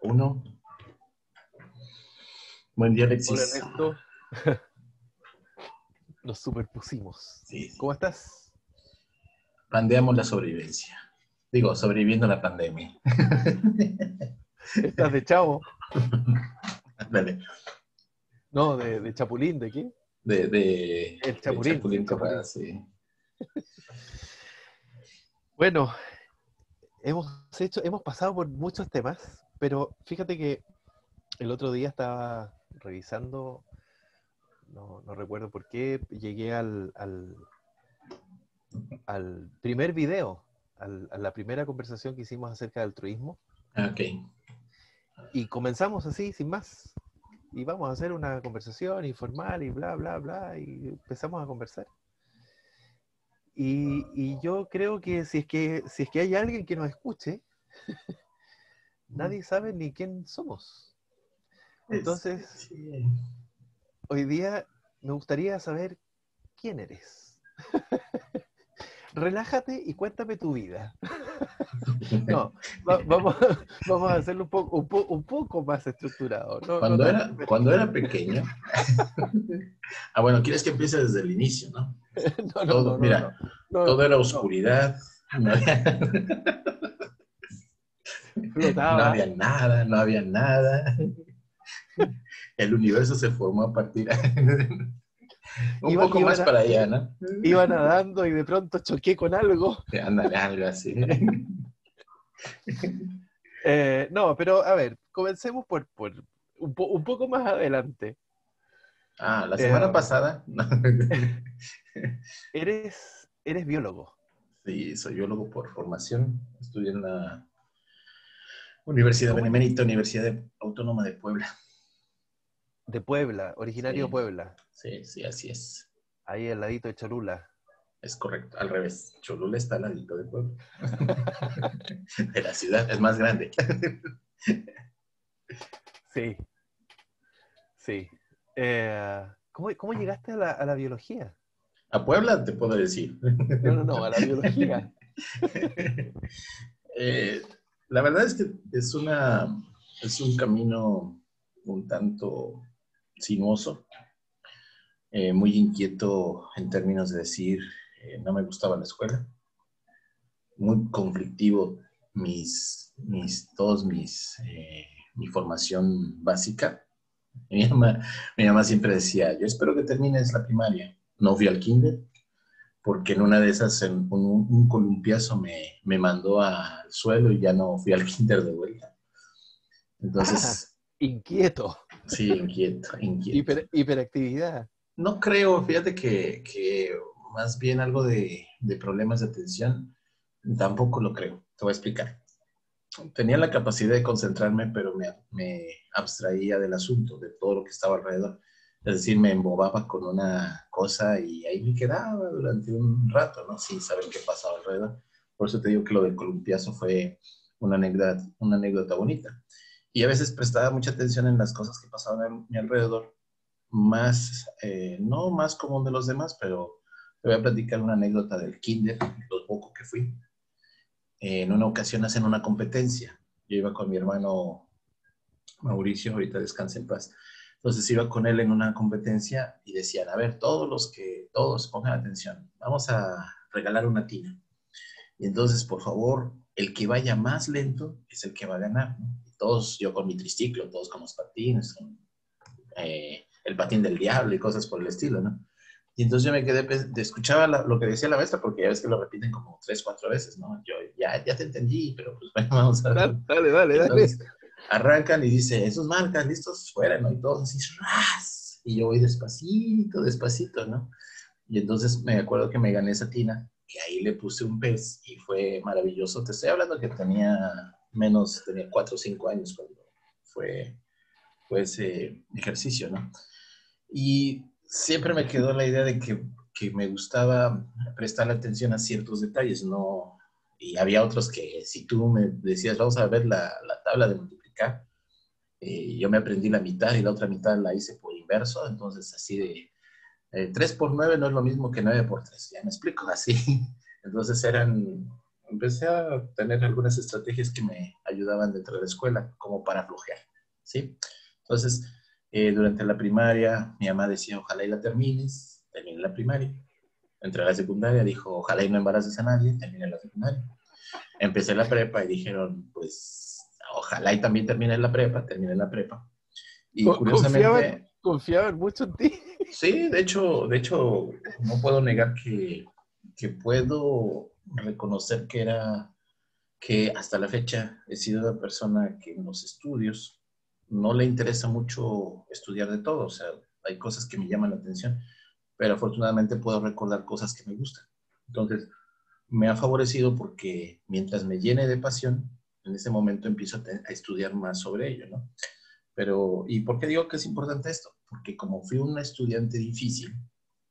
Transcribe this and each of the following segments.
Uno. Buen día, Hola Alexis. Ernesto, nos superpusimos. Sí. ¿Cómo estás? Pandeamos la sobrevivencia. Digo, sobreviviendo a la pandemia. ¿Estás de chavo? Dale. No, de chapulín, ¿de qué? El De chapulín, Chapulín el Colorado, chapulín. sí. Bueno, hemos pasado por muchos temas, pero fíjate que el otro día estaba revisando, no recuerdo por qué, llegué al primer video, a la primera conversación que hicimos acerca del altruismo, Ok. y comenzamos así, sin más. Y vamos a hacer una conversación informal y bla, bla, bla, y empezamos a conversar. Y yo creo que si es que hay alguien que nos escuche, nadie sabe ni quién somos. Entonces, Sí. hoy día me gustaría saber quién eres. Relájate y cuéntame tu vida. No, vamos a hacerlo un poco más estructurado. No Cuando tanto. era, cuando era pequeño. Bueno, quieres que empiece desde el inicio, ¿no? No, no, Todo, no, no, no. mira, No, todo era no. oscuridad. No había, no Flotaba. había nada, no había nada. El universo se formó a partir. Un Iba, poco iba, más na- para allá, ¿no? iba nadando y de pronto choqué con algo. Ándale, algo así. No, pero a ver, comencemos por un poco más adelante. La semana Eh, pasada. eres biólogo Sí, soy biólogo por formación. Estudié en la Universidad ¿Cómo? Benemérita, Autónoma de Puebla. De Puebla, originario de Sí, Puebla, sí, sí, así es. ahí al ladito de Cholula. Es correcto, al revés. Cholula está al ladito de Puebla. De la ciudad, es más grande. Sí, sí. ¿Cómo llegaste a la biología? A Puebla te puedo decir. No, no, no, a la biología. Eh, la verdad es que es un camino un tanto sinuoso, muy inquieto en términos de decir, no me gustaba la escuela, muy conflictivo mi formación básica. Mi mamá siempre decía, yo espero que termines la primaria. No fui al kinder, porque en una de esas, un columpiazo me mandó al suelo y ya no fui al kinder de vuelta. Ah, Entonces, inquieto. sí, inquieto, inquieto. Hiperactividad. No creo, fíjate que más bien algo de problemas de atención, tampoco lo creo. Te voy a explicar. Tenía la capacidad de concentrarme, pero me abstraía del asunto, de todo lo que estaba alrededor. Es decir, me embobaba con una cosa y ahí me quedaba durante un rato, ¿no? Sin saber qué pasaba alrededor. Por eso te digo que lo del columpiazo fue una anécdota bonita. Y a veces prestaba mucha atención en las cosas que pasaban a mi alrededor, no más común de los demás, pero te voy a platicar una anécdota del kinder, lo poco que fui. En una ocasión hacen una competencia. Yo iba con mi hermano Mauricio, ahorita descansa en paz. Entonces iba con él en una competencia y decían, a ver, todos pongan atención, vamos a regalar una tina. Y entonces, por favor, el que vaya más lento es el que va a ganar, ¿no? Y todos, yo con mi triciclo, todos con los patines, con el patín del diablo y cosas por el estilo, ¿no? Y entonces yo me quedé, escuchaba lo que decía la maestra, porque ya ves que lo repiten como 3, 4 veces, ¿no? Yo ya te entendí, pero pues bueno, vamos a ver. Dale, dale, dale, dale. Entonces arrancan y dice, esos marcas, listos, fuera, ¿no? Y todos así, ¡ras! Y yo voy despacito, despacito, ¿no? Y entonces me acuerdo que me gané esa tina, que ahí le puse un pez y fue maravilloso. Te estoy hablando que tenía 4 o 5 años cuando fue, fue ese ejercicio, ¿no? Y siempre me quedó la idea de que me gustaba prestar atención a ciertos detalles, ¿no? Y había otros que si tú me decías, vamos a ver la tabla de multiplicar, yo me aprendí la mitad y la otra mitad la hice por inverso, entonces así de 3 por 9 no es lo mismo que 9 por 3, ya me explico, así. Entonces eran empecé a tener algunas estrategias que me ayudaban dentro de la escuela, como para flojear, ¿sí? Entonces, durante la primaria, mi mamá decía, ojalá y la termines, terminé la primaria. Entré a la secundaria, dijo, ojalá y no embaraces a nadie, terminé la secundaria. Empecé la prepa y dijeron, pues, ojalá y también terminé la prepa. Y Confiaban, curiosamente, confiaban mucho en ti. sí, de hecho, no puedo negar que puedo reconocer que hasta la fecha he sido una persona que en los estudios no le interesa mucho estudiar de todo, o sea, hay cosas que me llaman la atención, pero afortunadamente puedo recordar cosas que me gustan. Entonces, me ha favorecido porque mientras me llene de pasión, en ese momento empiezo a estudiar más sobre ello, ¿no? Pero, ¿y por qué digo que es importante esto? Porque como fui un estudiante difícil,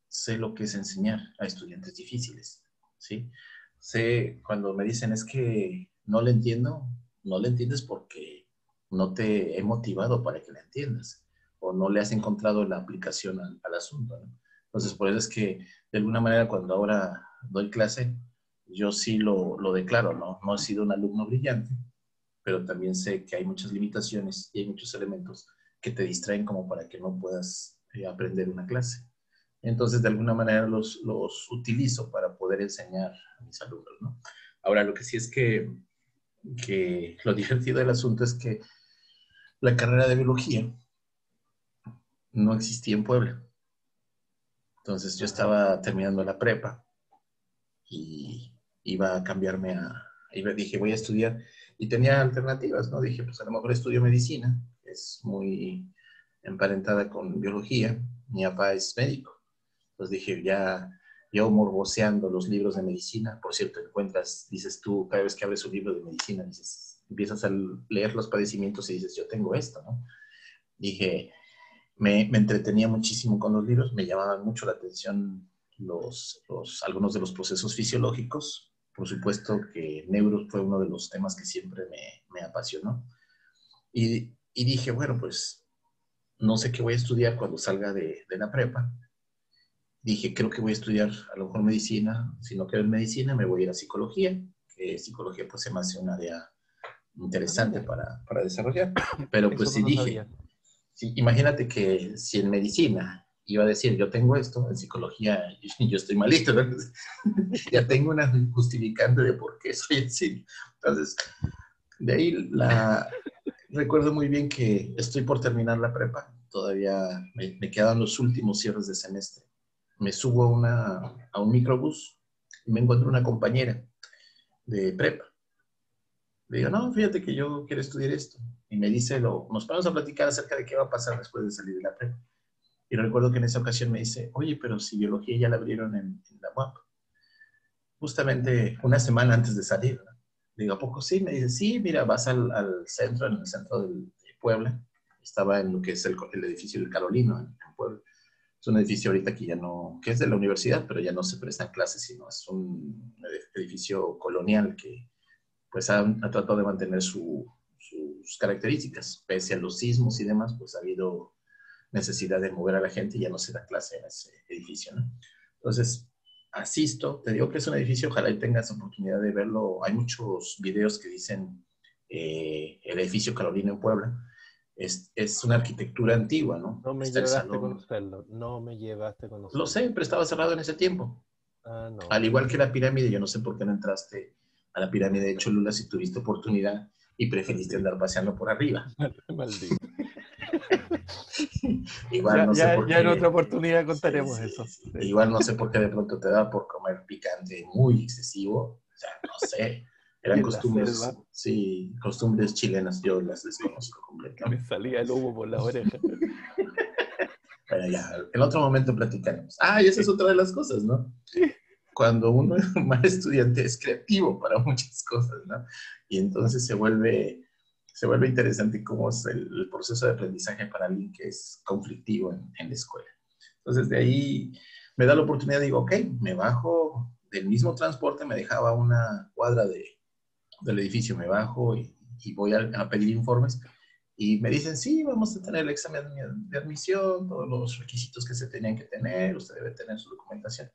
sé lo que es enseñar a estudiantes difíciles, ¿sí? Sé cuando me dicen es que no le entiendo, no le entiendes porque no te he motivado para que la entiendas o no le has encontrado la aplicación al asunto, ¿no? Entonces, por eso es que de alguna manera cuando ahora doy clase, yo sí lo declaro, ¿no? No he sido un alumno brillante, pero también sé que hay muchas limitaciones y hay muchos elementos que te distraen como para que no puedas aprender una clase. Entonces, de alguna manera los utilizo para poder enseñar a mis alumnos, ¿no? Ahora, lo que sí es que lo divertido del asunto es que la carrera de biología no existía en Puebla. Entonces, yo Ajá. estaba terminando la prepa y iba a cambiarme dije, voy a estudiar, y tenía alternativas, ¿no? Dije, pues a lo mejor estudio medicina, es muy emparentada con biología, mi papá es médico, entonces dije, ya, yo morboseando los libros de medicina, por cierto, encuentras, dices tú, cada vez que abres un libro de medicina, dices, empiezas a leer los padecimientos y dices, yo tengo esto, ¿no? Dije, me entretenía muchísimo con los libros, me llamaban mucho la atención algunos de los procesos fisiológicos. Por supuesto que neuro fue uno de los temas que siempre me apasionó. Y dije, bueno, pues no sé qué voy a estudiar cuando salga de la prepa. Dije, creo que voy a estudiar a lo mejor medicina. Si no quiero en medicina, me voy a ir a psicología, que psicología pues se me hace un área Ah, interesante mira, para desarrollar. Pero eso pues no sí lo dije, sabía. sí, imagínate que si en medicina iba a decir yo tengo esto, en psicología yo estoy malito, ¿no? Ya tengo una justificante de por qué soy así. Entonces, de ahí recuerdo muy bien que estoy por terminar la prepa, todavía me quedan los últimos cierres de semestre. Me subo a un microbús y me encuentro una compañera de prepa. Le digo, no, fíjate que yo quiero estudiar esto. Y me dice, nos ponemos a platicar acerca de qué va a pasar después de salir de la prepa. Y recuerdo que en esa ocasión me dice, oye, pero si biología ya la abrieron en la UAP, justamente una semana antes de salir, ¿no? Digo, ¿a poco sí? Me dice, sí, mira, vas al centro, en el centro de Puebla. Estaba en lo que es el edificio del Carolino, en Puebla. Es un edificio ahorita que ya no, que es de la universidad, pero ya no se prestan clases, sino es un edificio colonial que pues ha tratado de mantener sus características. Pese a los sismos y demás, pues ha habido necesidad de mover a la gente y ya no se da clase en ese edificio, ¿no? Entonces, asisto, te digo que es un edificio, ojalá y tengas oportunidad de verlo. Hay muchos videos que dicen el edificio Carolina en Puebla. Es una arquitectura antigua, ¿no? No me Está el llevaste a salón. conocerlo. No me llevaste a Lo conocerlo. sé, pero estaba cerrado en ese tiempo. Ah, no. Al igual que la pirámide, yo no sé por qué no entraste a la pirámide de Cholula si tuviste oportunidad y preferiste Maldito. andar paseando por arriba. Maldito. Igual no sé por Ya en otra qué, oportunidad sí, contaremos sí, eso. sí. Sí. Igual no sé por qué de pronto te da por comer picante muy excesivo. O sea, no sé. Y Eran en la selva costumbres, sí, costumbres chilenas, yo las desconozco me completamente. salía el humo por las orejas. Pero ya, en otro momento platicaremos. Ah, y esa es otra de las cosas, ¿no? Cuando uno es un mal estudiante es creativo para muchas cosas, ¿no? Y entonces se vuelve interesante cómo es el proceso de aprendizaje para alguien que es conflictivo en la escuela. Entonces de ahí me da la oportunidad, digo, ok, me bajo del mismo transporte, me dejaba una cuadra del edificio, me bajo y voy a pedir informes. Y me dicen, sí, vamos a tener el examen de admisión, todos los requisitos que se tenían que tener, usted debe tener su documentación.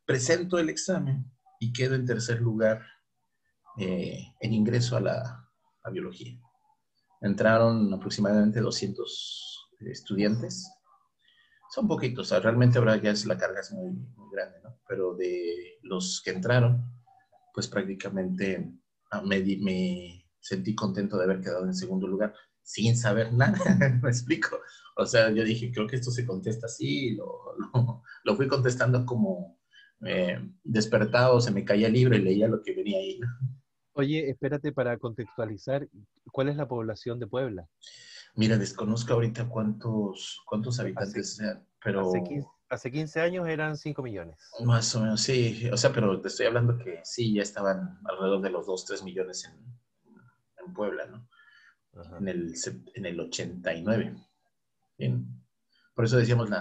Presento el examen y quedo en tercer lugar el ingreso a biología. Entraron aproximadamente 200 estudiantes. Son poquitos, o sea, realmente ahora ya la carga es muy, muy grande, ¿no? Pero de los que entraron, pues prácticamente me sentí contento de haber quedado en segundo lugar sin saber nada, me explico. O sea, yo dije, creo que esto se contesta así, lo fui contestando como despertado, se me caía el libro y leía lo que venía ahí, ¿no? Oye, espérate para contextualizar, ¿cuál es la población de Puebla? Mira, desconozco ahorita cuántos Hace, habitantes sean, hace 15, pero hace 15 años eran 5 millones. más o menos sí. O sea, pero te estoy hablando que sí, ya estaban alrededor de los 2 3 millones en Puebla, ¿no? Ajá. En el 89. Bien. Por eso decíamos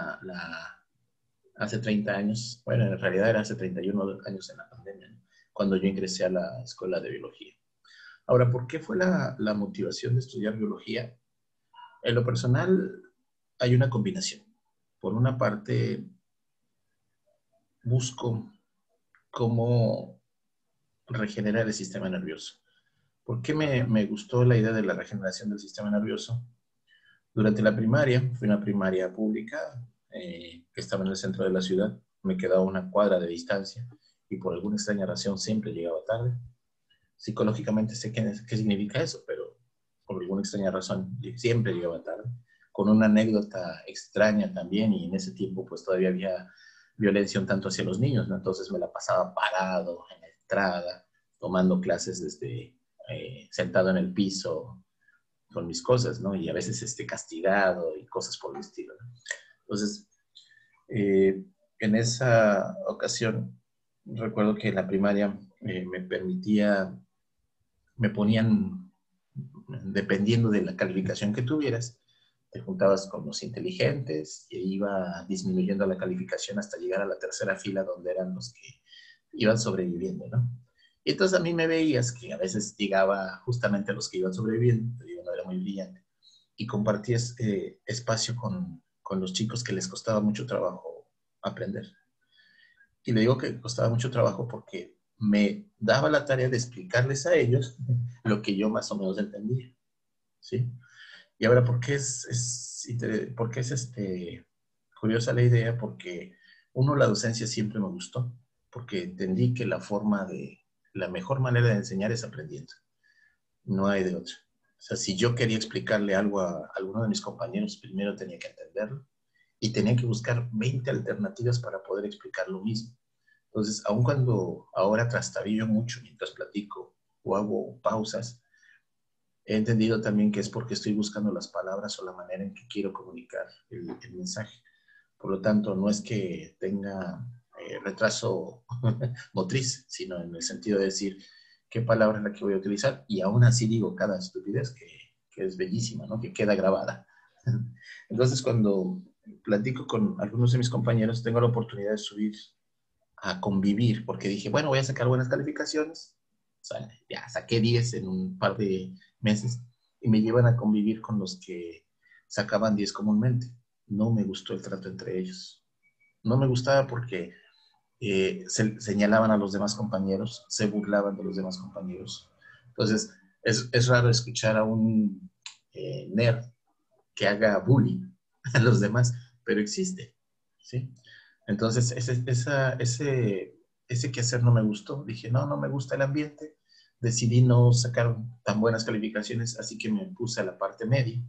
hace 30 años, bueno, en realidad era hace 31 años en la pandemia, ¿no? Cuando yo ingresé a la escuela de biología. Ahora, ¿por qué fue la motivación de estudiar biología? En lo personal, hay una combinación. Por una parte, busco cómo regenerar el sistema nervioso. ¿Por qué Ajá. me gustó la idea de la regeneración del sistema nervioso? Durante la primaria, fui una primaria pública que estaba en el centro de la ciudad, me quedaba una cuadra de distancia y por alguna extraña razón siempre llegaba tarde. Psicológicamente sé qué significa eso, pero por alguna extraña razón siempre llegaba tarde, con una anécdota extraña también, y en ese tiempo pues todavía había violencia un tanto hacia los niños, ¿no? Entonces me la pasaba parado en la entrada, tomando clases desde sentado en el piso con mis cosas, ¿no? Y a veces castigado y cosas por el estilo, ¿no? Entonces, eh, en esa ocasión, recuerdo que en la primaria me ponían, dependiendo de la calificación que tuvieras, te juntabas con los inteligentes y iba disminuyendo la calificación hasta llegar a la tercera fila donde eran los que iban sobreviviendo, ¿no? Y entonces a mí me veías que a veces llegaba justamente a los que iban sobreviviendo, yo no era muy brillante, y compartías espacio con los chicos que les costaba mucho trabajo aprender. Y le digo que costaba mucho trabajo porque me daba la tarea de explicarles a ellos lo que yo más o menos entendía, ¿sí? Y ahora, ¿por qué es curiosa la idea? Porque uno, la docencia siempre me gustó, porque entendí que la mejor manera de enseñar es aprendiendo, no hay de otra. O sea, si yo quería explicarle algo a alguno de mis compañeros, primero tenía que entenderlo y tenía que buscar 20 alternativas para poder explicar lo mismo. Entonces, aun cuando ahora trastabillo mucho mientras platico o hago pausas, he entendido también que es porque estoy buscando las palabras o la manera en que quiero comunicar el mensaje. Por lo tanto, no es que tenga retraso motriz, sino en el sentido de decir qué palabra es la que voy a utilizar, y aún así digo cada estupidez que es bellísima, ¿no? Que queda grabada. Entonces, cuando platico con algunos de mis compañeros, tengo la oportunidad de subir a convivir, porque dije, bueno, voy a sacar buenas calificaciones. O sea, ya saqué 10 en un par de meses y me llevan a convivir con los que sacaban 10 comúnmente. No me gustó el trato entre ellos. No me gustaba porque señalaban a los demás compañeros, se burlaban de los demás compañeros. Entonces, es raro escuchar a un nerd que haga bullying a los demás, pero existe, ¿sí? Entonces, ese quehacer no me gustó. Dije, no, no me gusta el ambiente. Decidí no sacar tan buenas calificaciones, así que me puse a la parte media.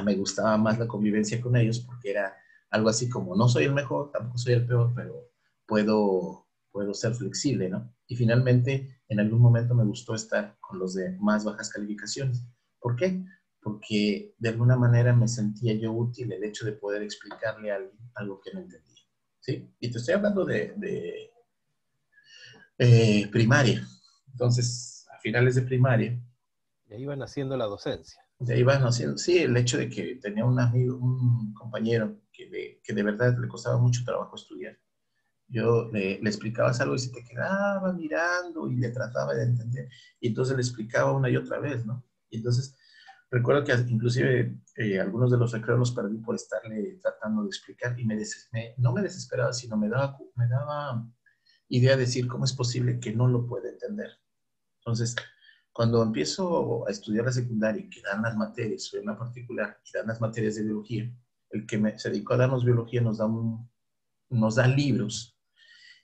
Me gustaba más la convivencia con ellos porque era algo así como, no soy el mejor, tampoco soy el peor, pero puedo ser flexible, ¿no? Y finalmente, en algún momento me gustó estar con los de más bajas calificaciones. ¿Por qué? Porque de alguna manera me sentía yo útil el hecho de poder explicarle a alguien algo que no entendía, ¿sí? Y te estoy hablando de primaria. Entonces, a finales de primaria, Y ahí van haciendo la docencia. de ahí van haciendo, sí, el hecho de que tenía un amigo, un compañero que de verdad le costaba mucho trabajo estudiar. Yo le explicabas algo y se te quedaba mirando y le trataba de entender. Y entonces le explicaba una y otra vez, ¿no? Y entonces recuerdo que inclusive algunos de los recreos los perdí por estarle tratando de explicar y no me desesperaba, sino me daba idea de decir cómo es posible que no lo pueda entender. Entonces, cuando empiezo a estudiar la secundaria y que dan las materias, soy una particular, y dan las materias de biología, el que se dedicó a darnos biología nos da libros,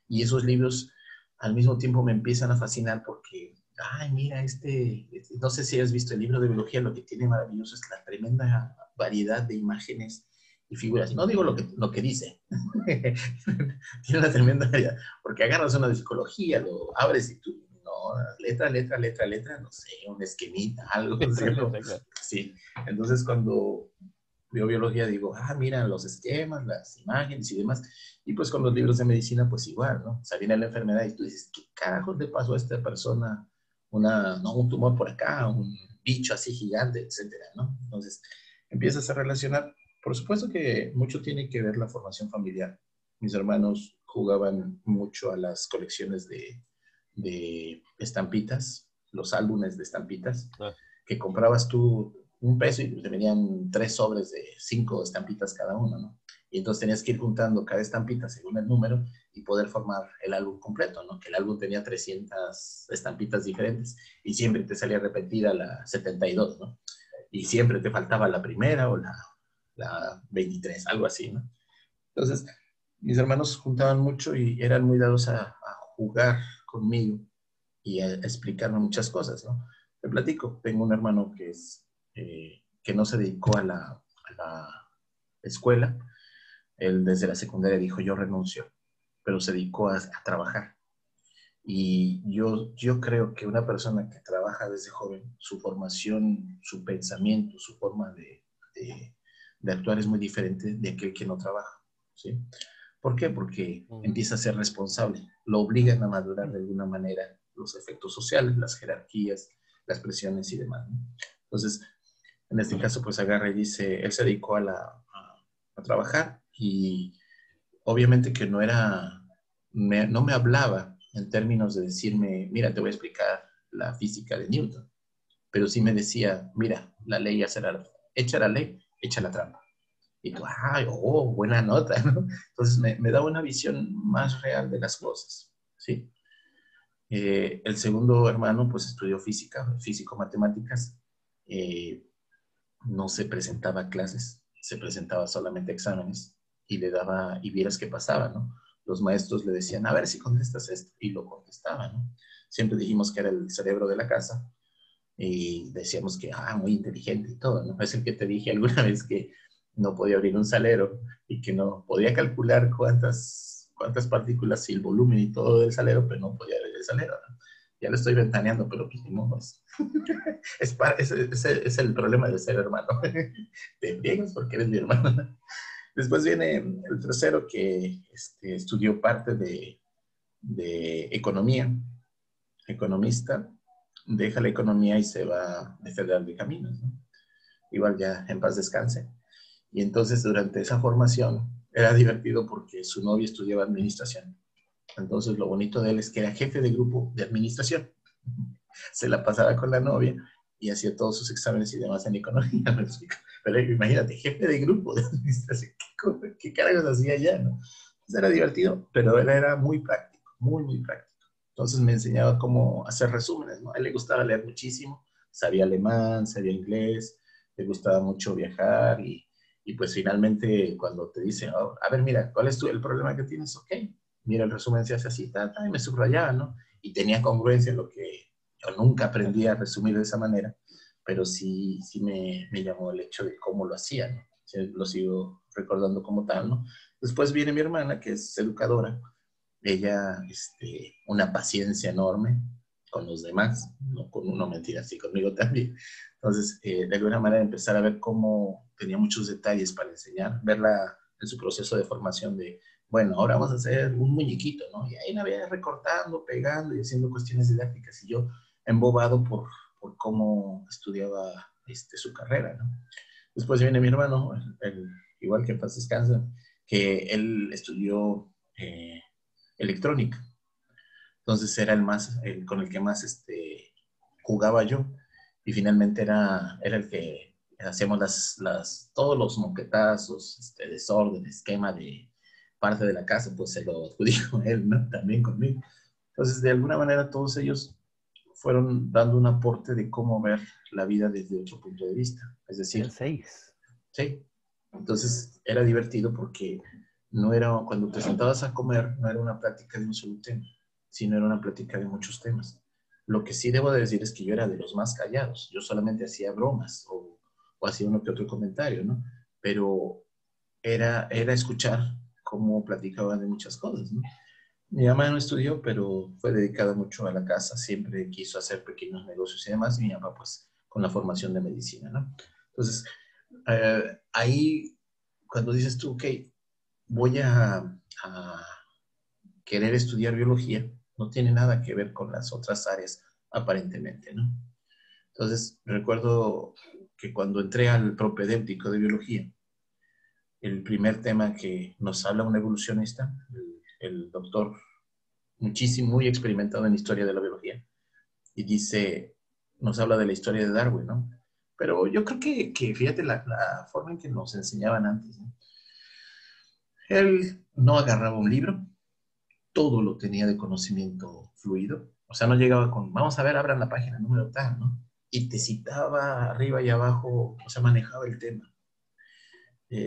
y esos libros al mismo tiempo me empiezan a fascinar porque, ay, mira, no sé si has visto el libro de biología, lo que tiene maravilloso es la tremenda variedad de imágenes y figuras. No digo lo que dice, tiene una tremenda variedad, porque agarras una de psicología, lo abres y tú, no, letra, no sé, un esquemita, algo, ¿cierto? Claro. Sí, entonces cuando veo biología digo, mira los esquemas, las imágenes y demás, y pues con los libros de medicina pues igual, ¿no? O sea, viene la enfermedad y tú dices, ¿qué carajos le pasó a esta persona? No, un tumor por acá, un bicho así gigante, etcétera, ¿no? Entonces empiezas a relacionar. Por supuesto que mucho tiene que ver la formación familiar. Mis hermanos jugaban mucho a las colecciones de estampitas, los álbumes de estampitas, Ah, que comprabas tú $1 y te venían 3 sobres de 5 estampitas cada uno, ¿no? Y entonces tenías que ir juntando cada estampita según el número y poder formar el álbum completo, ¿no? Que el álbum tenía 300 estampitas diferentes y siempre te salía repetida la 72, ¿no? Y siempre te faltaba la primera o la 23, algo así, ¿no? Entonces, mis hermanos juntaban mucho y eran muy dados a jugar conmigo y a explicarme muchas cosas, ¿no? Te platico, tengo un hermano que no se dedicó a la escuela, él desde la secundaria dijo, yo renuncio, pero se dedicó a trabajar. Y yo creo que una persona que trabaja desde joven, su formación, su pensamiento, su forma de actuar es muy diferente de aquel que no trabaja, ¿sí? ¿Por qué? Porque mm, empieza a ser responsable, lo obligan a madurar de alguna manera los efectos sociales, las jerarquías, las presiones y demás, ¿no? Entonces, en este caso, pues agarra y dice, él se dedicó a trabajar y obviamente que no me hablaba en términos de decirme, mira, te voy a explicar la física de Newton, pero sí me decía, mira, la ley hace echa la ley, echa la trampa. Y tú, buena nota, ¿no? Entonces me da una visión más real de las cosas, ¿sí? El segundo hermano, pues estudió física, físico-matemáticas, eh, no se presentaba a clases, se presentaba solamente a exámenes y le daba, y vieras qué pasaba, ¿no? Los maestros le decían, a ver si contestas esto, y lo contestaba, ¿no? Siempre dijimos que era el cerebro de la casa y decíamos que, muy inteligente y todo, ¿no? Es el que te dije alguna vez que no podía abrir un salero y que no podía calcular cuántas partículas y el volumen y todo del salero, pero no podía abrir el salero, ¿no? Ya lo estoy ventaneando, pero pues ni modo. Es el problema de ser hermano. Te friegas porque eres mi hermano. Después viene el tercero que estudió parte de economía, economista, deja la economía y se va de Federal de Caminos, ¿no? Igual ya en paz descanse. Y entonces durante esa formación era divertido porque su novia estudiaba administración. Entonces lo bonito de él es que era jefe de grupo de administración. Se la pasaba con la novia y hacía todos sus exámenes y demás en economía, me explico. Pero imagínate, jefe de grupo de administración, ¿qué carajos hacía allá, no? Entonces era divertido, pero él era muy práctico, muy, muy práctico. Entonces me enseñaba cómo hacer resúmenes, ¿no? A él le gustaba leer muchísimo, sabía alemán, sabía inglés, le gustaba mucho viajar y pues finalmente cuando te dice, a ver, mira, ¿cuál es el problema que tienes? Ok, mira, el resumen se hace así, y me subrayaba, ¿no? Y tenía congruencia en lo que yo nunca aprendí a resumir de esa manera, pero sí me llamó el hecho de cómo lo hacían, ¿no? Sí, lo sigo recordando como tal, ¿no? Después viene mi hermana, que es educadora, ella, una paciencia enorme con los demás, no con uno, mentira, sí conmigo también. Entonces, de alguna manera empezar a ver cómo tenía muchos detalles para enseñar, verla en su proceso de formación de, bueno, ahora vamos a hacer un muñequito, ¿no? Y ahí la veía recortando, pegando y haciendo cuestiones didácticas y yo embobado por cómo estudiaba su carrera, ¿no? Después viene mi hermano, igual que en paz descansa, que él estudió electrónica. Entonces era el con el que más jugaba yo. Y finalmente era el que hacíamos todos los moquetazos, desorden, esquema de parte de la casa, pues se lo adjudicó él, ¿no? También conmigo. Entonces, de alguna manera, todos ellos fueron dando un aporte de cómo ver la vida desde otro punto de vista. Es Eran decir, 6. sí. Entonces era divertido porque no era, cuando te sentabas a comer, no era una plática de un solo tema, sino era una plática de muchos temas. Lo que sí debo de decir es que yo era de los más callados. Yo solamente hacía bromas o hacía uno que otro comentario, ¿no? Pero era escuchar cómo platicaban de muchas cosas, ¿no? Mi mamá no estudió, pero fue dedicada mucho a la casa, siempre quiso hacer pequeños negocios y demás, y mi papá pues con la formación de medicina, ¿no? Entonces, ahí cuando dices tú, ok, voy a querer estudiar biología, no tiene nada que ver con las otras áreas aparentemente, ¿no? Entonces, recuerdo que cuando entré al propedéutico de biología, el primer tema que nos habla un evolucionista, el doctor muchísimo, muy experimentado en historia de la biología, y dice, nos habla de la historia de Darwin, ¿no? Pero yo creo que fíjate la forma en que nos enseñaban antes, ¿no? Él no agarraba un libro, todo lo tenía de conocimiento fluido, o sea, no llegaba con, vamos a ver, abran la página número tal, ¿no? Y te citaba arriba y abajo, o sea, manejaba el tema.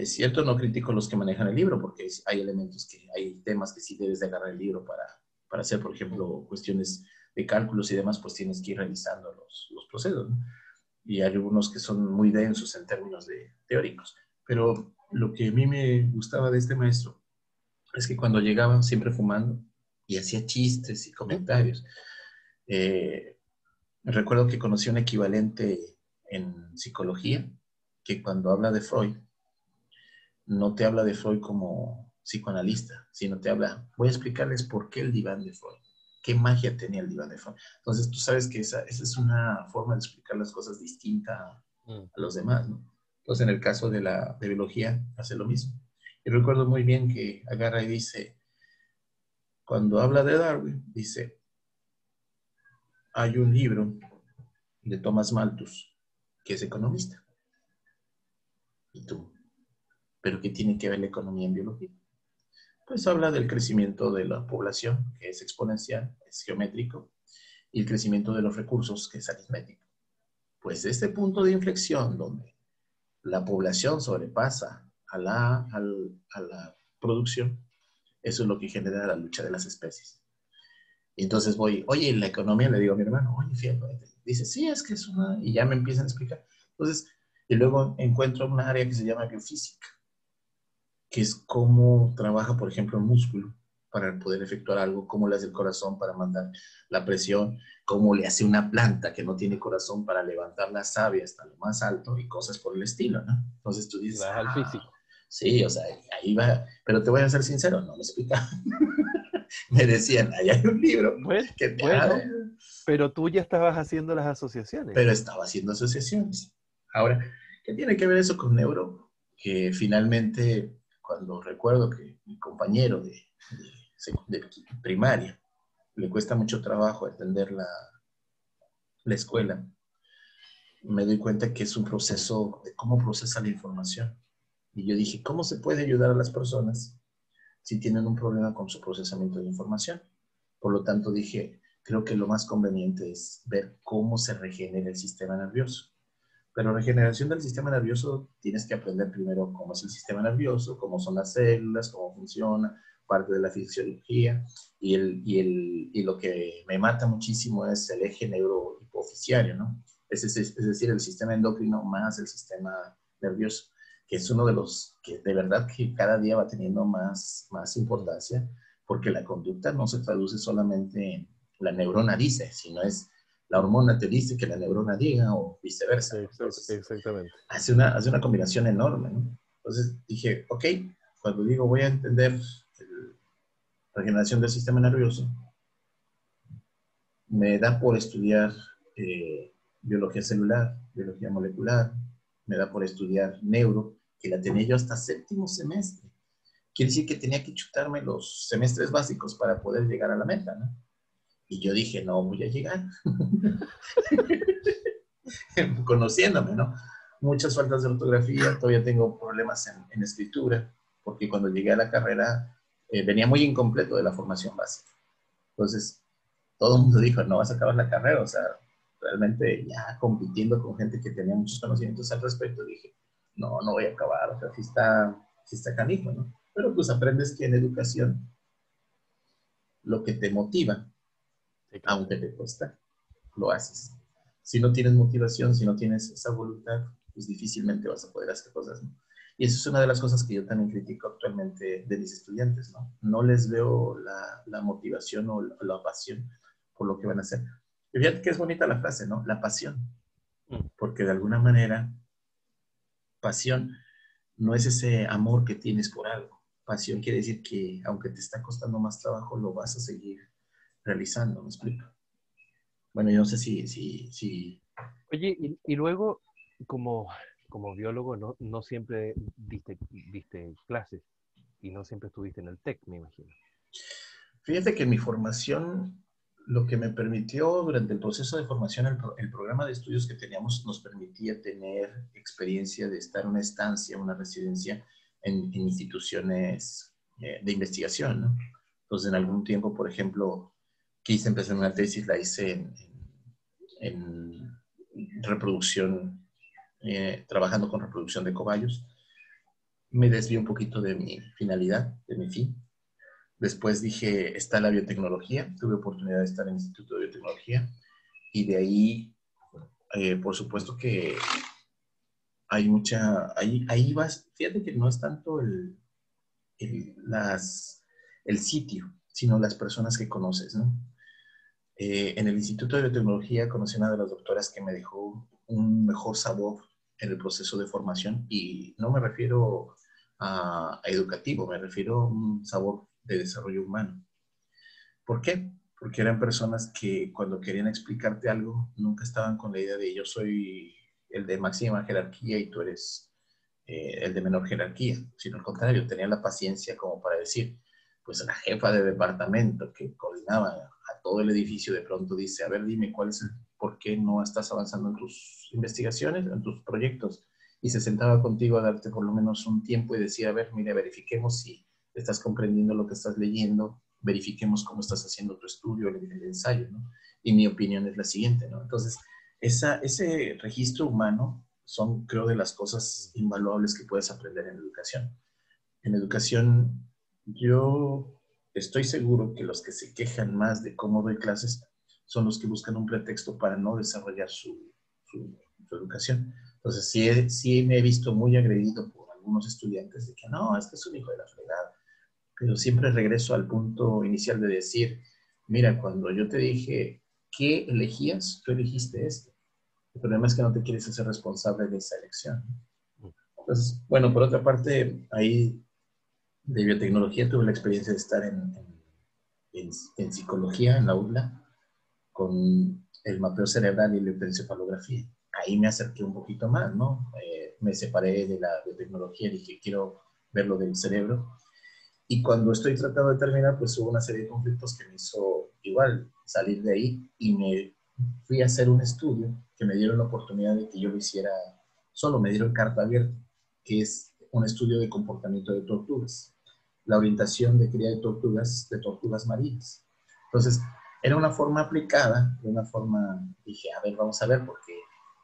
Cierto, no critico los que manejan el libro, porque hay elementos que, hay temas que sí debes de agarrar el libro para hacer, por ejemplo, cuestiones de cálculos y demás, pues tienes que ir revisando los procesos, ¿no? Y hay algunos que son muy densos en términos de teóricos. Pero lo que a mí me gustaba de este maestro es que cuando llegaba siempre fumando y hacía chistes y comentarios. Eh, Recuerdo que conocí un equivalente en psicología, que cuando habla de Freud, no te habla de Freud como psicoanalista, sino te habla, voy a explicarles por qué el diván de Freud, qué magia tenía el diván de Freud. Entonces tú sabes que esa es una forma de explicar las cosas distinta a los demás, ¿no? Entonces en el caso de biología hace lo mismo. Y recuerdo muy bien que agarra y dice, cuando habla de Darwin, dice, hay un libro de Thomas Malthus, que es economista. ¿Y tú? ¿Pero qué tiene que ver la economía en biología? Pues habla del crecimiento de la población, que es exponencial, es geométrico, y el crecimiento de los recursos, que es aritmético. Pues este punto de inflexión donde la población sobrepasa a la producción, eso es lo que genera la lucha de las especies. Y entonces voy, oye, en la economía le digo a mi hermano, oye, fíjate, dice, sí, es que es una, y ya me empiezan a explicar. Entonces, y luego encuentro una área que se llama biofísica, que es cómo trabaja, por ejemplo, el músculo para poder efectuar algo, cómo le hace el corazón para mandar la presión, cómo le hace una planta que no tiene corazón para levantar la savia hasta lo más alto y cosas por el estilo, ¿no? Entonces tú Y dices, vas al físico. sí, o sea, ahí va, pero te voy a ser sincero, no me explica. Me decían, ahí hay un libro Bueno, que te bueno, pero tú ya estabas haciendo las asociaciones. pero estaba haciendo asociaciones. Ahora, ¿qué tiene que ver eso con neuro? Que finalmente, cuando recuerdo que mi compañero de primaria le cuesta mucho trabajo entender la escuela, me doy cuenta que es un proceso de cómo procesa la información. Y yo dije, ¿cómo se puede ayudar a las personas si tienen un problema con su procesamiento de información? Por lo tanto, dije, creo que lo más conveniente es ver cómo se regenera el sistema nervioso. Pero regeneración del sistema nervioso tienes que aprender primero cómo es el sistema nervioso, cómo son las células, cómo funciona, parte de la fisiología. Y lo que me mata muchísimo es el eje neurohipofisiario, ¿no? Es decir, el sistema endocrino más el sistema nervioso, que es uno de los que de verdad que cada día va teniendo más importancia, porque la conducta no se traduce solamente en la neurona dice, sino es la hormona te dice que la neurona diga o viceversa, ¿no? Entonces, Exactamente. hace una combinación enorme, ¿no? Entonces dije, ok, cuando digo voy a entender la regeneración del sistema nervioso, me da por estudiar biología celular, biología molecular, me da por estudiar neuro, que la tenía yo hasta séptimo semestre. Quiere decir que tenía que chutarme los semestres básicos para poder llegar a la meta, ¿no? Y yo dije, no voy a llegar. Conociéndome, ¿no? Muchas faltas de ortografía, todavía tengo problemas en escritura, porque cuando llegué a la carrera venía muy incompleto de la formación básica. Entonces, todo el mundo dijo, no vas a acabar la carrera, o sea, realmente ya compitiendo con gente que tenía muchos conocimientos al respecto, dije, no, no voy a acabar, o sea, sí está canijo, ¿no? Pero pues aprendes que en educación lo que te motiva, Sí, claro. aunque te cuesta, lo haces. Si no tienes motivación, si no tienes esa voluntad, pues difícilmente vas a poder hacer cosas, ¿no? Y eso es una de las cosas que yo también critico actualmente de mis estudiantes, ¿no? No les veo la motivación o la pasión por lo que van a hacer. Y fíjate que es bonita la frase, ¿no? La pasión, Mm. porque de alguna manera, pasión no es ese amor que tienes por algo. Pasión quiere decir que aunque te está costando más trabajo, lo vas a seguir realizando, ¿me explico? Bueno, yo no sé si Oye, y luego, como, como biólogo, no siempre diste clases y no siempre estuviste en el TEC, me imagino. fíjate que mi formación, lo que me permitió durante el proceso de formación, el programa de estudios que teníamos nos permitía tener experiencia de estar en una estancia, una residencia en instituciones de investigación, ¿no? Entonces, en algún tiempo, por ejemplo, quise empezar una tesis, la hice en reproducción, trabajando con reproducción de cobayos. Me desvié un poquito de mi finalidad, de mi fin. Después dije, está la biotecnología. Tuve oportunidad de estar en el Instituto de Biotecnología. Y de ahí, por supuesto que hay mucha... Ahí vas, fíjate que no es tanto el, las, el sitio, sino las personas que conoces, ¿no? En el Instituto de Biotecnología conocí a una de las doctoras que me dejó un mejor sabor en el proceso de formación y no me refiero a educativo, me refiero a un sabor de desarrollo humano. ¿Por qué? Porque eran personas que cuando querían explicarte algo nunca estaban con la idea de yo soy el de máxima jerarquía y tú eres el de menor jerarquía, sino al contrario, tenían la paciencia como para decir, pues la jefa de departamento que coordinaba a todo el edificio de pronto dice, a ver, dime cuál es el, por qué no estás avanzando en tus investigaciones, en tus proyectos, y se sentaba contigo a darte por lo menos un tiempo y decía, a ver, mire, verifiquemos si estás comprendiendo lo que estás leyendo, verifiquemos cómo estás haciendo tu estudio, el ensayo, ¿no? Y mi opinión es la siguiente, ¿no? Entonces, ese registro humano son, creo, de las cosas invaluables que puedes aprender en educación. En educación, yo estoy seguro que los que se quejan más de cómo doy clases son los que buscan un pretexto para no desarrollar su educación. Entonces, sí me he visto muy agredido por algunos estudiantes de que no, este es un hijo de la fregada. Pero siempre regreso al punto inicial de decir, mira, cuando yo te dije qué elegías, tú elegiste esto. El problema es que no te quieres hacer responsable de esa elección. Entonces, bueno, por otra parte, ahí de biotecnología tuve la experiencia de estar en psicología, en la UDLA, con el mapeo cerebral y la electroencefalografía. Ahí me acerqué un poquito más, ¿no? Me separé de la biotecnología y dije, quiero ver lo del cerebro. Y cuando estoy tratando de terminar, pues hubo una serie de conflictos que me hizo igual salir de ahí y me fui a hacer un estudio que me dieron la oportunidad de que yo lo hiciera solo, me dieron carta abierta, que es un estudio de comportamiento de tortugas, la orientación de cría de tortugas marinas. Entonces, era una forma aplicada, de una forma, dije, a ver, vamos a ver, porque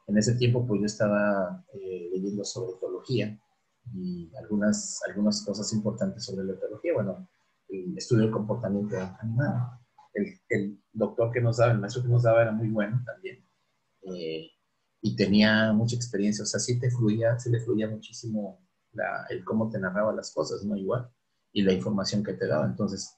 en ese tiempo pues yo estaba leyendo sobre etología y algunas cosas importantes sobre la etología. Bueno, el estudio del comportamiento animal. El doctor que nos daba, el maestro que nos daba era muy bueno también. Eh, y tenía mucha experiencia, o sea, sí le fluía muchísimo el cómo te narraba las cosas, ¿no? Igual, y la información que te daba. Entonces,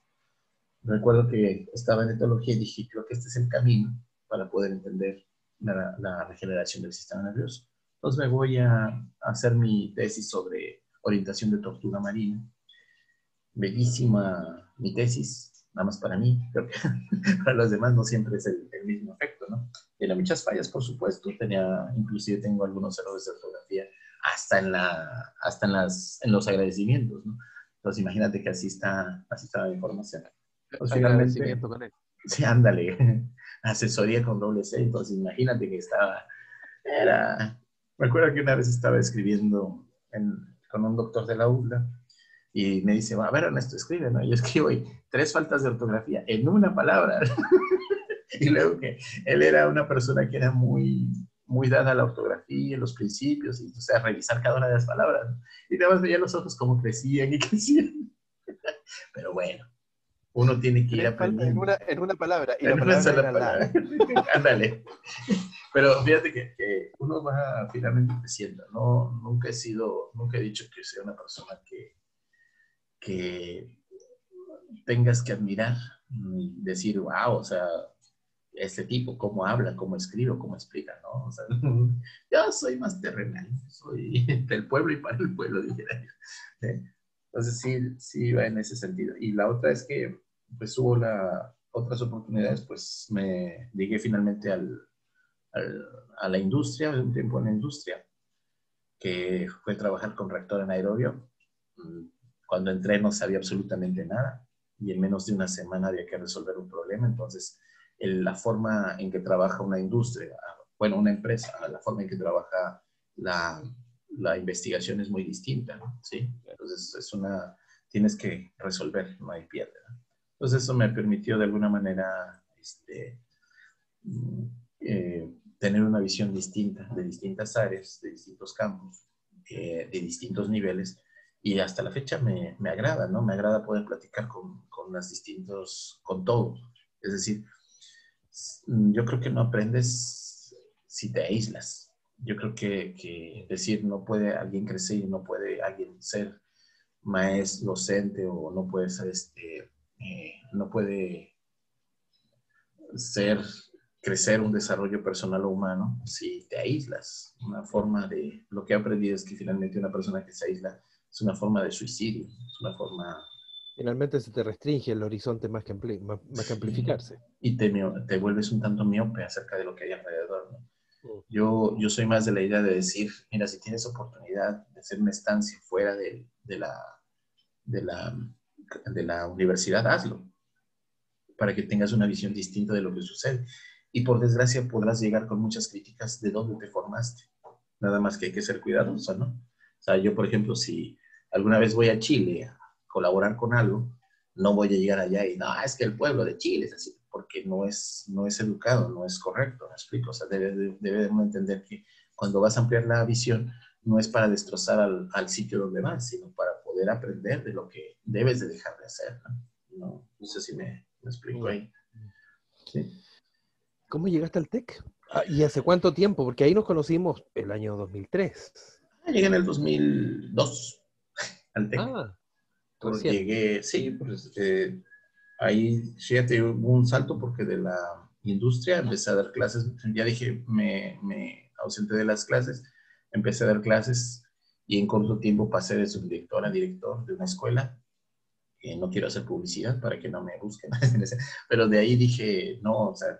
recuerdo que estaba en etología y dije, creo que este es el camino para poder entender la regeneración del sistema nervioso. Entonces me voy a hacer mi tesis sobre orientación de tortuga marina. Bellísima mi tesis, nada más para mí, creo que para los demás no siempre es el mismo efecto, ¿no? Tiene muchas fallas, por supuesto, inclusive tengo algunos errores de ortografía en los agradecimientos, ¿no? Entonces imagínate que así está la información. Pues finalmente, Agradecimiento con él. sí, ándale, asesoría con doble C, entonces imagínate que me acuerdo que una vez estaba escribiendo con un doctor de la UDLA y me dice, a ver, Ernesto, escribe, ¿no? Y yo escribo, y 3 faltas de ortografía en una palabra. Y luego que él era una persona que era muy dada a la ortografía, los principios, y, o sea, revisar cada una de las palabras, ¿no? Y nada más veía los ojos como crecían y crecían. Pero bueno, uno tiene que ir Tres faltas aprendiendo. en una palabra, y la En una palabra sola era la. palabra. Ándale. Pero fíjate que uno va finalmente creciendo, ¿no? Nunca he dicho que sea una persona que tengas que admirar y decir, wow, o sea, este tipo, cómo habla, cómo escribe, cómo explica, ¿no? O sea, yo soy más terrenal, soy del pueblo y para el pueblo, dijera yo. ¿Sí? Entonces sí va en ese sentido. Y la otra es que, pues hubo otras oportunidades, pues me llegué finalmente a la industria, un tiempo en la industria, que fue trabajar con reactor anaerobio. Cuando entré no sabía absolutamente nada y en menos de una semana había que resolver un problema. Entonces, la forma en que trabaja una industria, bueno, una empresa, la forma en que trabaja la, la investigación es muy distinta, ¿no? ¿Sí? Entonces, tienes que resolver, no hay pierde, ¿no? Entonces, eso me permitió de alguna manera tener una visión distinta de distintas áreas, de distintos campos, de distintos niveles, y hasta la fecha me agrada, ¿no? Me agrada poder platicar con las distintos, con todo. Es decir, yo creo que no aprendes si te aíslas. Yo creo que decir no puede alguien crecer y no puede alguien ser maestro, docente o no puede ser no puede ser, crecer un desarrollo personal o humano si te aíslas. Una forma de, lo que he aprendido es que finalmente una persona que se aísla es una forma de suicidio, es una forma... Finalmente se te restringe el horizonte más que Sí, amplificarse. y te vuelves un tanto miope acerca de lo que hay alrededor, ¿no? Mm. Yo soy más de la idea de decir, mira, si tienes oportunidad de hacer una estancia fuera de la, de la universidad, hazlo, para que tengas una visión distinta de lo que sucede. Y por desgracia podrás llegar con muchas críticas de dónde te formaste. Nada más que hay que ser cuidadoso, ¿no? O sea, yo, por ejemplo, si alguna vez voy a Chile a colaborar con algo, no voy a llegar allá y, no, es que el pueblo de Chile es así, porque no es educado, no es correcto, ¿me explico? O sea, debe uno entender que cuando vas a ampliar la visión, no es para destrozar al sitio donde vas, sino para poder aprender de lo que debes de dejar de hacer, ¿no? No sé si me explico Ya. ahí. Sí. ¿Cómo llegaste al TEC? Ah, ¿y hace cuánto tiempo? Porque ahí nos conocimos el año 2003. Llegué en el 2002 al TEC. Ah, recién. Llegué, sí, pues ahí, fíjate, hubo un salto porque de la industria empecé a dar clases. Ya dije, me ausenté de las clases, empecé a dar clases y en corto tiempo pasé de subdirector a director de una escuela. No quiero hacer publicidad para que no me busquen, pero de ahí dije, no, o sea,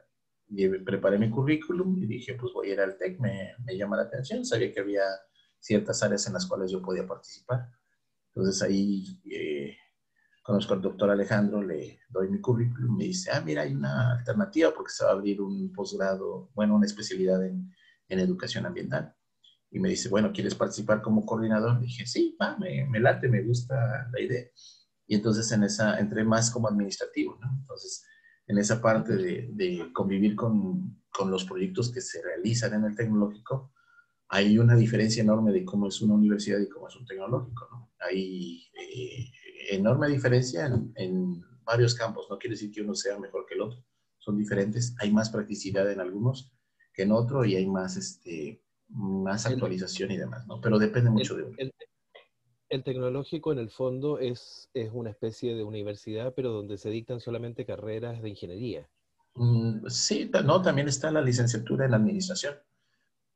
preparé mi currículum y dije, pues voy a ir al TEC, me llama la atención, sabía que había ciertas áreas en las cuales yo podía participar. Entonces ahí conozco al doctor Alejandro, le doy mi currículum, me dice, ah, mira, hay una alternativa porque se va a abrir un posgrado, bueno, una especialidad en educación ambiental. Y me dice, bueno, ¿quieres participar como coordinador? Dije, sí, va, me late, me gusta la idea. Y entonces en esa entré más como administrativo, ¿no? Entonces, en esa parte de convivir con los proyectos que se realizan en el tecnológico, hay una diferencia enorme de cómo es una universidad y cómo es un tecnológico, ¿no? Hay enorme diferencia en varios campos, no quiere decir que uno sea mejor que el otro, son diferentes, hay más practicidad en algunos que en otro y hay más, más El, actualización y demás, ¿no? Pero depende el, mucho de uno. el- el tecnológico en el fondo es una especie de universidad, pero donde se dictan solamente carreras de ingeniería. Sí, no, también está la licenciatura en administración.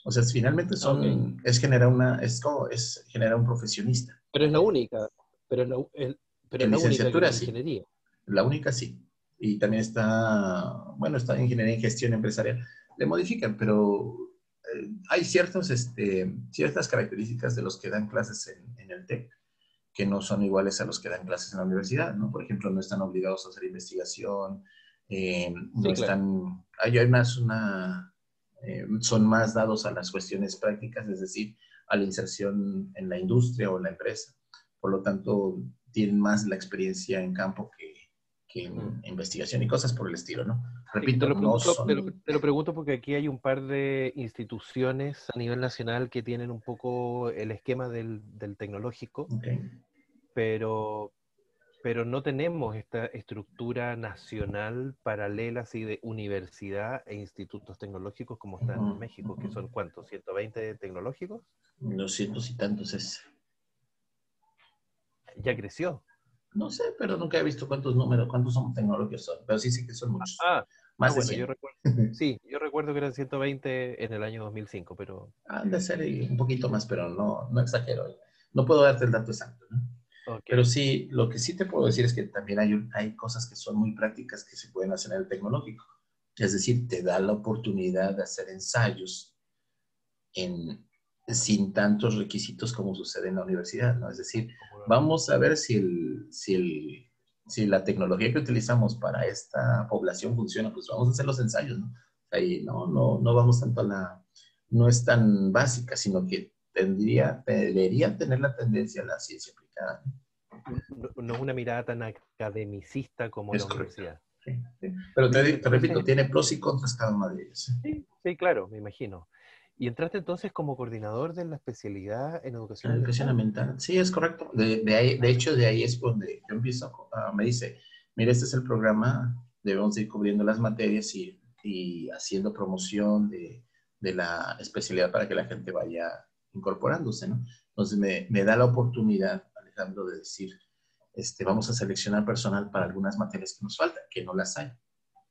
O sea, finalmente Ah, ok. es generar un profesionista. Pero es la única, pero es pero En es la única que no licenciatura es sí, ingeniería. la única sí. Y también está, bueno, está ingeniería en gestión empresarial. Le modifican, pero hay ciertas características de los que dan clases en el TEC que no son iguales a los que dan clases en la universidad, ¿no? Por ejemplo, no están obligados a hacer investigación, no Sí, claro. están, hay son más dados a las cuestiones prácticas, es decir, a la inserción en la industria o en la empresa. Por lo tanto, tienen más la experiencia en campo que en investigación y cosas por el estilo, ¿no? Sí, Repito, no son... te lo pregunto porque aquí hay un par de instituciones a nivel nacional que tienen un poco el esquema del tecnológico, Okay. pero, pero no tenemos esta estructura nacional paralela así de universidad e institutos tecnológicos como está en México, que son ¿cuántos? ¿120 tecnológicos? 200 y tantos es. Ya creció. No sé, pero nunca he visto cuántos números, cuántos son tecnológicos son, pero sí sé que son muchos. Más de Bueno, yo 100. recuerdo, sí, yo recuerdo que eran 120 en el año 2005, pero Han de ser un poquito más, pero no exagero. No puedo darte el dato exacto, ¿no? ok. Pero sí, lo que sí te puedo decir es que también hay cosas que son muy prácticas que se pueden hacer en el tecnológico. Es decir, te da la oportunidad de hacer ensayos en, sin tantos requisitos como sucede en la universidad, ¿no? Es decir, vamos a ver si la tecnología que utilizamos para esta población funciona, pues vamos a hacer los ensayos, ¿no? Ahí no vamos tanto a no es tan básica, sino que debería tener la tendencia a la ciencia aplicada, ¿no? No una mirada tan academicista como Es la correcto. universidad. Sí, sí. Pero Oye, te repito, entonces, tiene pros y contras cada una de ellas. sí, sí, claro, me imagino. ¿Y entraste entonces como coordinador de la especialidad en educación La educación ambiental? ambiental. Sí, es correcto. De hecho, de ahí es donde yo empiezo. Me dice, mira, este es el programa, debemos ir cubriendo las materias y haciendo promoción de la especialidad para que la gente vaya incorporándose, ¿no? Entonces me da la oportunidad, Alejandro, de decir, vamos a seleccionar personal para algunas materias que nos faltan, que no las hay.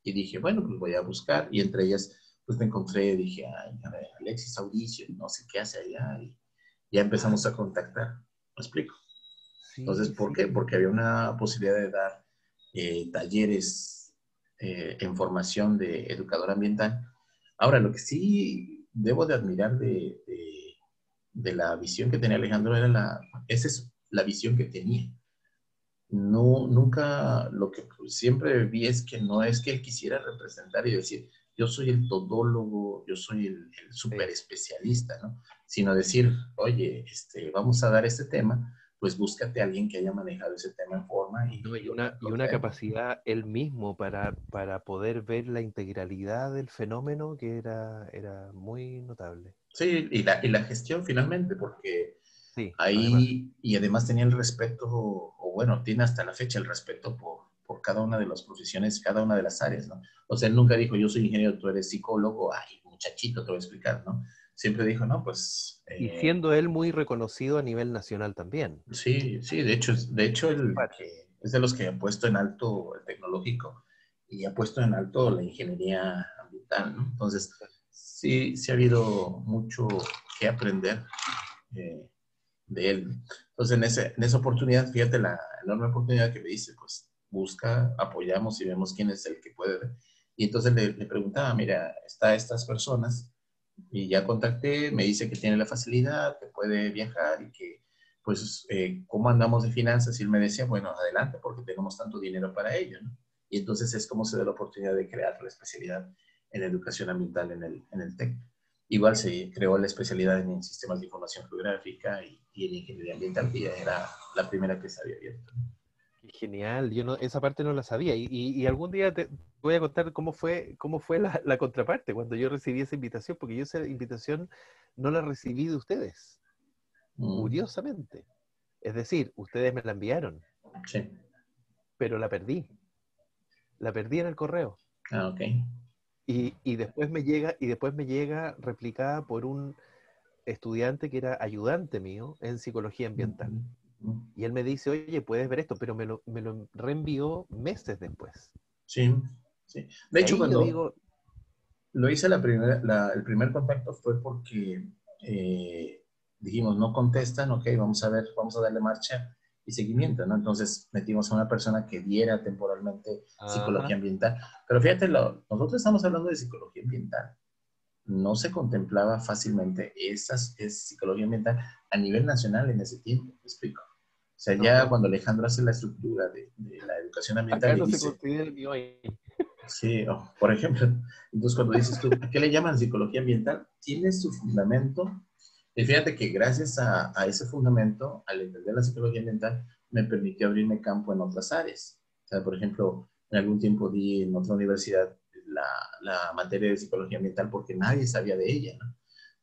Y dije, bueno, pues voy a buscar. Y entre ellas, pues me encontré, dije, ay, a ver, Alexis Audicio, no sé qué hace allá. Y ya empezamos a contactar. ¿Me explico? Entonces, Sí, ¿por sí. qué? Porque había una posibilidad de dar talleres en formación de educador ambiental. Ahora, lo que sí debo de admirar de la visión que tenía Alejandro esa es la visión que tenía. No, nunca, lo que siempre vi es que no es que él quisiera representar y decir, yo soy el todólogo, yo soy el súper Sí. especialista, ¿no? Sino decir, oye, vamos a dar este tema, pues búscate a alguien que haya manejado ese tema en forma No, y lo una traemos. capacidad él mismo para poder ver la integralidad del fenómeno que era muy notable. Sí, y la gestión finalmente, porque Sí, además. ahí, y además tenía el respeto, o bueno, tiene hasta la fecha el respeto por cada una de las profesiones, cada una de las áreas, ¿no? O sea, él nunca dijo, yo soy ingeniero, tú eres psicólogo, ay, muchachito, te voy a explicar, ¿no? Siempre dijo, no, pues, Y siendo él muy reconocido a nivel nacional también. sí, sí, de hecho el Simpático. que es de los que ha puesto en alto el tecnológico y ha puesto en alto la ingeniería ambiental, ¿no? Entonces, sí, sí ha habido mucho que aprender eh, de él. Entonces, en esa oportunidad, fíjate la enorme oportunidad que me dice, pues busca, apoyamos y vemos quién es el que puede ver. Y entonces le preguntaba, mira, está estas personas y ya contacté, me dice que tiene la facilidad, que puede viajar y que, pues, ¿cómo andamos de finanzas? Y él me decía, bueno, adelante, porque tenemos tanto dinero para ello, ¿no? Y entonces es como se da la oportunidad de crear la especialidad en educación ambiental en el TEC. Igual se creó la especialidad en sistemas de información geográfica y en ingeniería ambiental, que ya era la primera que se había abierto. Qué genial, yo no, esa parte no la sabía. Y algún día te voy a contar cómo fue la contraparte cuando yo recibí esa invitación, porque yo esa invitación no la recibí de ustedes, Mm, curiosamente. Es decir, ustedes me la enviaron, sí. pero la perdí en el correo. Ah, ok. Y después me llega replicada por un estudiante que era ayudante mío en psicología ambiental. Mm, mm, Y él me dice, oye, puedes ver esto, pero me lo reenvió meses después. sí, sí. De Y hecho, ahí yo cuando digo, lo hice el primer contacto fue porque dijimos, no contestan, ok, vamos a ver, vamos a darle marcha y seguimiento, ¿no? Entonces metimos a una persona que diera temporalmente psicología ajá, ambiental. Pero fíjate, nosotros estamos hablando de psicología ambiental. No se contemplaba fácilmente es psicología ambiental a nivel nacional en ese tiempo, ¿me explico? O sea, no, ya no. cuando Alejandro hace la estructura de la educación ambiental Acá y no se dice, considera ni hoy. sí, por ejemplo, entonces cuando dices tú, ¿a qué le llaman psicología ambiental? Tiene su fundamento. Y fíjate que gracias a ese fundamento, al entender la psicología ambiental, me permitió abrirme campo en otras áreas. O sea, por ejemplo, En algún tiempo di en otra universidad la materia de psicología ambiental porque nadie sabía de ella, ¿no?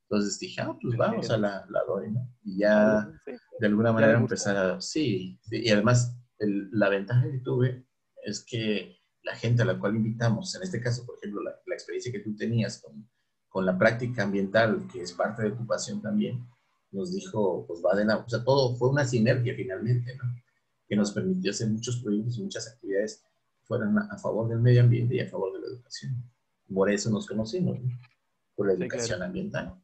Entonces dije, pues vamos a Excelente. la doy, ¿no? Y Está ya bien, sí, de alguna ya manera de curso. empezar sí, sí, y además la ventaja que tuve es que la gente a la cual invitamos, en este caso, por ejemplo, la experiencia que tú tenías con la práctica ambiental, que es parte de tu pasión también, nos dijo, pues va de la, o sea, todo fue una sinergia finalmente, ¿no? Que nos permitió hacer muchos proyectos y muchas actividades que fueran a favor del medio ambiente y a favor de la educación. Por eso nos conocimos, ¿no? Por la Sí, claro. educación ambiental.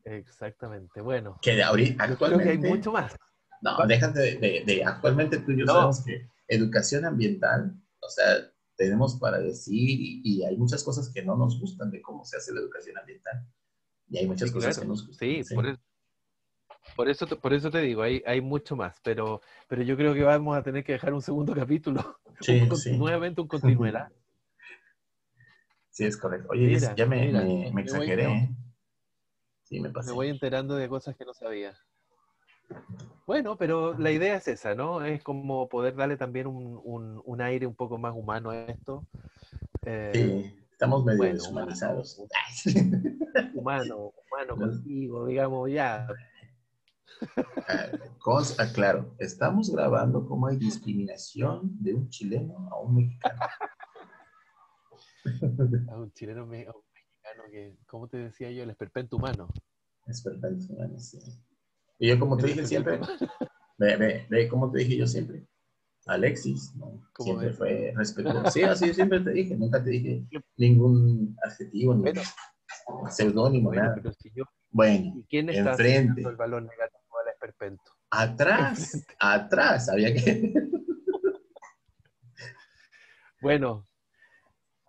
Exactamente. Bueno, Que ahorita, yo creo que hay actualmente, mucho más. no, déjate actualmente tú y yo No, sabemos que educación ambiental, o sea, tenemos para decir y hay muchas cosas que no nos gustan de cómo se hace la educación ambiental y hay muchas sí, cosas que claro. nos gustan, Sí, sí. por eso te digo, hay mucho más, pero yo creo que vamos a tener que dejar un segundo capítulo, Sí, sí. nuevamente un continuará. Sí, es correcto. Oye, Mira, ya mira, me exageré, ¿eh? Sí, me me pasé. voy enterando de cosas que no sabía. Bueno, pero la idea es esa, ¿no? Es como poder darle también un aire un poco más humano a esto. Eh, Sí, estamos medio bueno, humano, deshumanizados. humano contigo, digamos, ya. Aclaro, estamos grabando cómo hay discriminación de un chileno a un mexicano. A un chileno, a un mexicano que, como te decía yo, el esperpento humano. Es perfecto, bueno, sí. Y yo, como te El dije esperpento siempre, humano, ve, como te dije yo siempre, Alexis, ¿no? como Siempre es. fue respetuoso. Sí, así siempre te dije, nunca te dije ningún adjetivo, ni Bueno, seudónimo, bueno, nada. pero si yo. Bueno, ¿Y quién está asignando el enfrente, valor negativo al esperpento? atrás, Enfrente. atrás, había que... Bueno,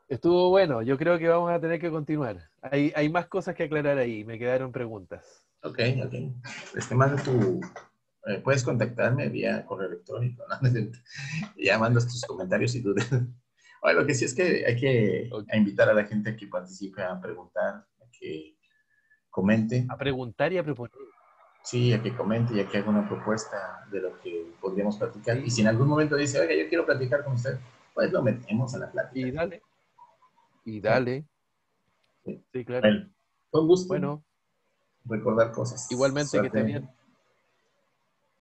estuvo bueno. Yo creo que vamos a tener que continuar. Hay más cosas que aclarar ahí. Me quedaron preguntas. Ok, ok. Manda puedes contactarme vía correo electrónico, ¿no? Ya mandas tus comentarios y dudas. Bueno, lo que sí es que hay que Ok. invitar a la gente a que participe, a preguntar, a que comente, A preguntar y a proponer. sí, a que comente y a que haga una propuesta de lo que podríamos platicar. Y si Sí, en algún momento dice, oiga, yo quiero platicar con usted, pues lo metemos a la plática. y dale. Y ¿Sí? dale. Sí. Sí, claro. Bueno, fue un gusto Bueno, recordar cosas. igualmente que estés Suerte. bien.